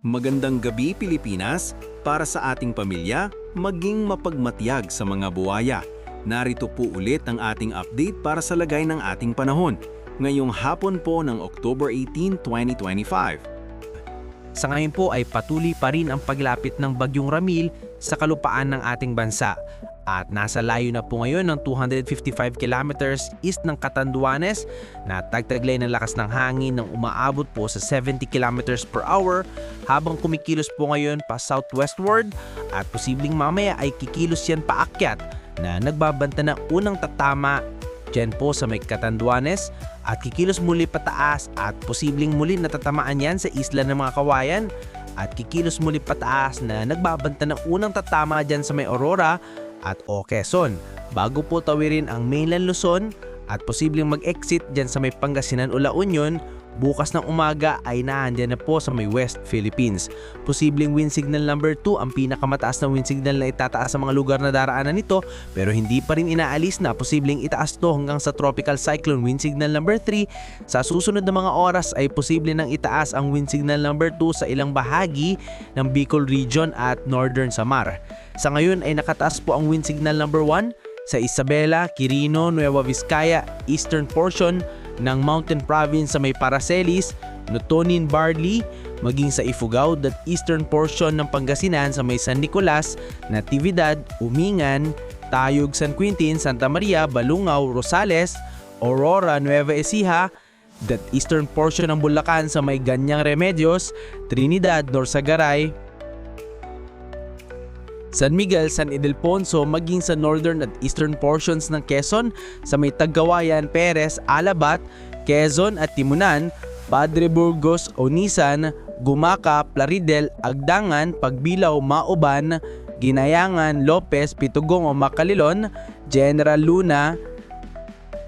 Magandang gabi Pilipinas, para sa ating pamilya, maging mapagmatyag sa mga buwaya. Narito po ulit ang ating update para sa lagay ng ating panahon, ngayong hapon po ng October 18, 2025. Sa ngayon po ay patuloy pa rin ang paglapit ng Bagyong Ramil sa kalupaan ng ating bansa at nasa layo na po ngayon ng 255 kilometers east ng Catanduanes na tagtaglay ng lakas ng hangin ng umaabot po sa 70 kilometers per hour habang kumikilos po ngayon pa southwestward at posibleng mamaya ay kikilos yan paakyat na nagbabanta ng unang tatama dyan po sa may Catanduanes at kikilos muli pataas at posibleng muli natatamaan yan sa isla ng mga Kawayan at kikilos muli pataas na nagbabanta ng unang tatama dyan sa may Aurora at Quezon bago po tawirin ang mainland Luzon at posibleng mag-exit dyan sa may Pangasinan o La Union. Bukas ng umaga ay naandyan na po sa may West Philippines. Posibleng wind signal number 2 ang pinakamataas na wind signal na itataas sa mga lugar na daraanan nito pero hindi pa rin inaalis na posibleng itaas to hanggang sa tropical cyclone wind signal number 3. Sa susunod na mga oras ay posible nang itaas ang wind signal number 2 sa ilang bahagi ng Bicol Region at Northern Samar. Sa ngayon ay nakataas po ang wind signal number 1 sa Isabela, Quirino, Nueva Vizcaya, eastern portion ng Mountain Province sa may Paracelis, Notonin, Barley, maging sa Ifugao at eastern portion ng Pangasinan sa may San Nicolas, Natividad, Umingan, Tayug, San Quintin, Santa Maria, Balungaw, Rosales, Aurora, Nueva Ecija, that eastern portion ng Bulacan sa may Ganyang Remedios, Trinidad, Norsagaray, San Miguel, San Ildefonso, maging sa northern at eastern portions ng Quezon sa may Tagkawayan, Perez, Alabat, Quezon at Timunan, Padre Burgos, Onisan, Gumaca, Plaridel, Agdangan, Pagbilao, Mauban, Ginayangan, Lopez, Pitugong o Macalilon, General Luna,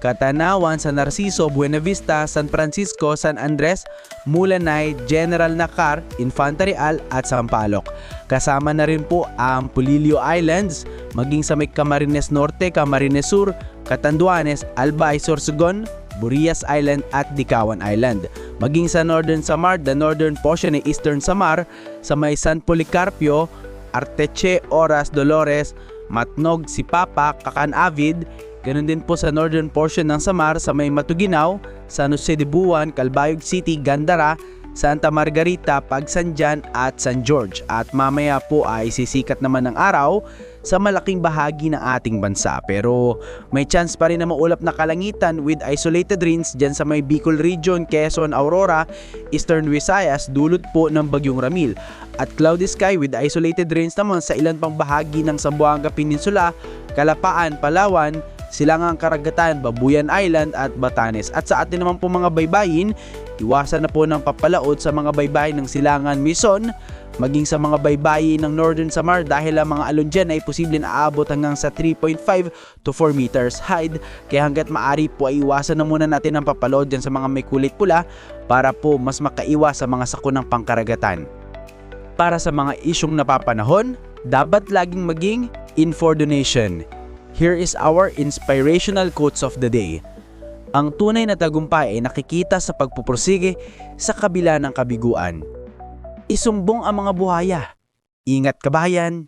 Katanawan, San Narciso, Buena Vista, San Francisco, San Andres, Mulanay, General Nakar, Infante Real at Sampaloc. Kasama na rin po ang Polillo Islands, maging sa may Camarines Norte, Camarines Sur, Catanduanes, Albay, Sorsogon, Burias Island at Dicawan Island. Maging sa Northern Samar, the northern portion ng Eastern Samar, sa may San Policarpio, Arteche, Oras, Dolores, Matnog, Sipapa, Cacan-Avid. Ganon din po sa northern portion ng Samar sa may Matuginaw, San Jose de Buwan, Calbayog City, Gandara, Santa Margarita, Pagsanjan at San George. At mamaya po ay sisikat naman ng araw sa malaking bahagi ng ating bansa. Pero may chance pa rin na maulap na kalangitan with isolated rains dyan sa may Bicol Region, Quezon, Aurora, Eastern Visayas, dulot po ng Bagyong Ramil. At cloudy sky with isolated rains naman sa ilan pang bahagi ng Zamboanga Peninsula, Calapaan, Palawan, Silangang Karagatan, Babuyan Island at Batanes. At sa atin naman po mga baybayin, iwasan na po ng papalaot sa mga baybayin ng Silangan, Mison, maging sa mga baybayin ng Northern Samar dahil ang mga alon dyan ay posibleng aabot hanggang sa 3.5 to 4 meters height. Kaya hanggat maaari po ay iwasan na muna natin ang papalaot dyan sa mga may kulit pula para po mas makaiwas sa mga sakunang pangkaragatan. Para sa mga isyong napapanahon, dapat laging maging in for donation. Here is our inspirational quotes of the day. Ang tunay na tagumpay ay nakikita sa pagpupursige sa kabila ng kabiguan. Isumbong ang mga buhaya. Ingat kabayan!